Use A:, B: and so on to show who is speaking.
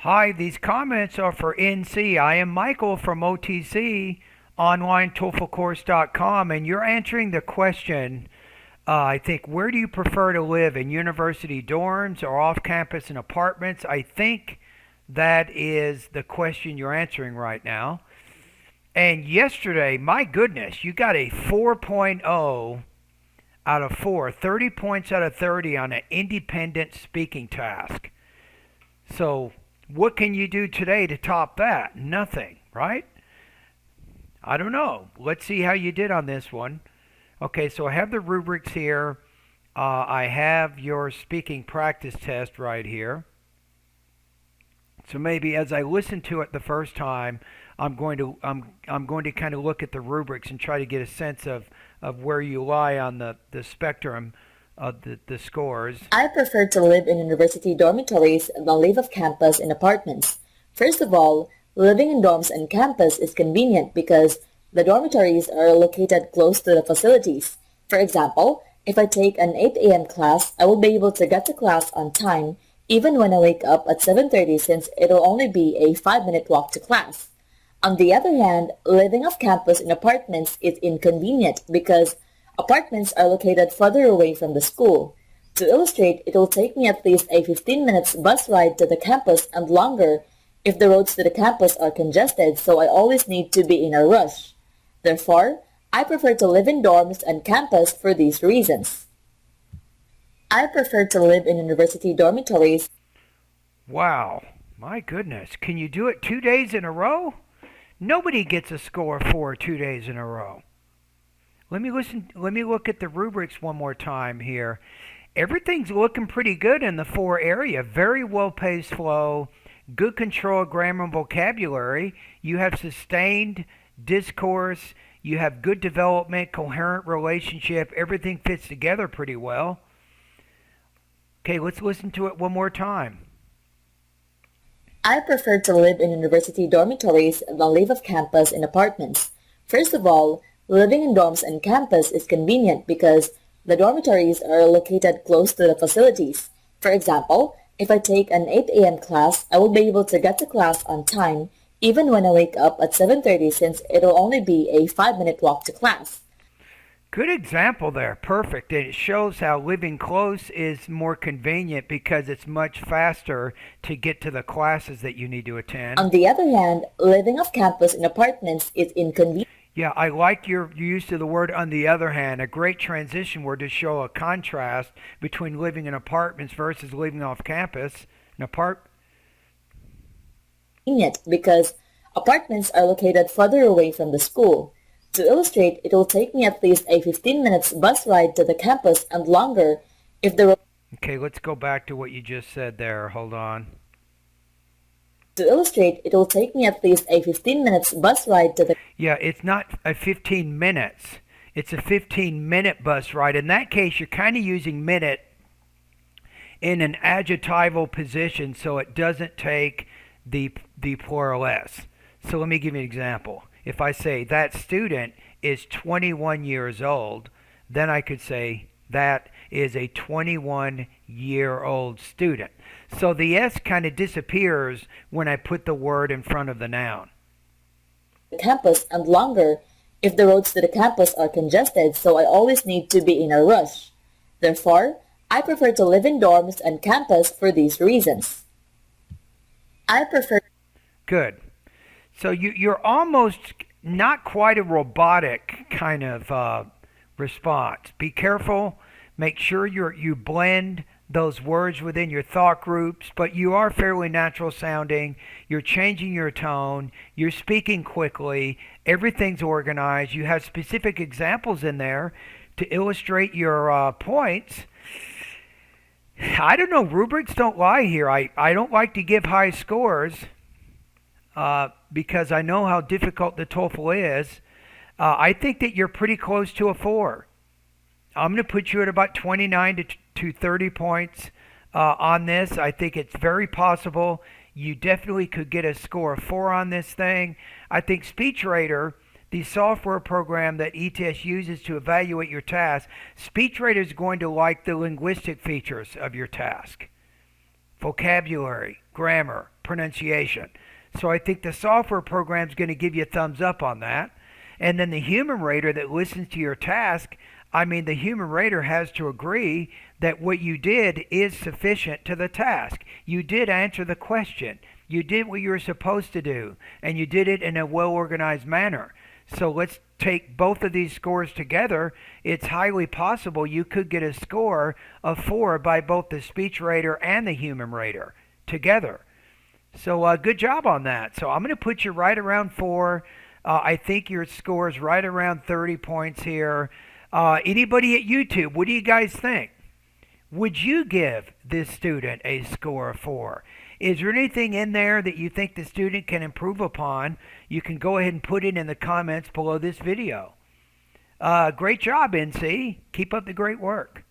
A: Hi, these comments are for NC. I am Michael from OTC, OnlineTOEFLCourse.com, and you're answering the question, I think, where do you prefer to live, in university dorms or off campus in apartments? I think that is the question you're answering right now. And yesterday, my goodness, you got a 4.0 out of 4, 30 points out of 30 on an independent speaking task. So, what can you do today to top that? Nothing, right? I don't know. Let's see how you did on this one. Okay, so I have the rubrics here. I have your speaking practice test right here. So maybe as I listen to it the first time, I'm going to kind of look at the rubrics and try to get a sense of where you lie on the spectrum of the scores.
B: I prefer to live in university dormitories than live off campus in apartments. First of all, living in dorms and campus is convenient because the dormitories are located close to the facilities. For example, if I take an 8 a.m. class, I will be able to get to class on time even when I wake up at 7:30 since it'll only be a 5-minute walk to class. On the other hand, living off campus in apartments is inconvenient because apartments are located further away from the school. To illustrate, it will take me at least a 15 minutes bus ride to the campus and longer if the roads to the campus are congested, so I always need to be in a rush. Therefore, I prefer to live in dorms and campus for these reasons. I prefer to live in university dormitories.
A: Wow, my goodness. Can you do it 2 days in a row? Nobody gets a score 4 2 days in a row. Let me look at the rubrics one more time here. Everything's looking pretty good in the 4 area. Very well paced flow, good control of grammar and vocabulary. You have sustained discourse, you have good development, coherent relationship. Everything fits together pretty well. Okay, let's listen to it one more time.
B: I prefer to live in university dormitories than live off campus in apartments. First of all, living in dorms and campus is convenient because the dormitories are located close to the facilities. For example, if I take an 8 a.m. class, I will be able to get to class on time even when I wake up at 7:30 since it'll only be a 5-minute walk to class.
A: Good example there. Perfect. And it shows how living close is more convenient because it's much faster to get to the classes that you need to attend.
B: On the other hand, living off campus in apartments is inconvenient.
A: Yeah, I like your use of the word on the other hand, a great transition word to show a contrast between living in apartments versus living off campus. An apart
B: Because apartments are located further away from the school. To illustrate, it will take me at least a 15 minutes bus ride to the campus and longer if the
A: Okay, let's go back to what you just said there. Hold on.
B: To illustrate, it will take me at least a 15 minutes bus ride to the
A: Yeah, it's not a 15 minutes. It's a 15-minute bus ride. In that case, you're kind of using minute in an adjectival position so it doesn't take the plural s. So let me give you an example. If I say that student is 21 years old, then I could say that is a 21-year-old student. So the S kind of disappears when I put the word in front of the noun.
B: campus and longer if the roads to the campus are congested, so I always need to be in a rush. Therefore, I prefer to live in dorms and campus for these reasons. I prefer
A: Good. So you're almost not quite a robotic kind of response. Be careful. Make sure you blend those words within your thought groups, but you are fairly natural sounding. You're changing your tone. You're speaking quickly. Everything's organized. You have specific examples in there to illustrate your points. I don't know. Rubrics don't lie here. I don't like to give high scores because I know how difficult the TOEFL is. I think that you're pretty close to a 4. I'm going to put you at about 29 to 30 points on this. I think it's very possible you definitely could get a score of 4 on this thing. I think SpeechRater, the software program that ETS uses to evaluate your task, SpeechRater is going to like the linguistic features of your task. Vocabulary, grammar, pronunciation. So I think the software program is going to give you a thumbs up on that. And then the human rater that listens to your task, I mean, the human rater has to agree that what you did is sufficient to the task. You did answer the question. You did what you were supposed to do, and you did it in a well-organized manner. So let's take both of these scores together. It's highly possible you could get a score of 4 by both the speech rater and the human rater together. So good job on that. So I'm going to put you right around 4. I think your score is right around 30 points here. Anybody at YouTube, what do you guys think? Would you give this student a score of 4? Is there anything in there that you think the student can improve upon? You can go ahead and put it in the comments below this video. Great job, NC. Keep up the great work.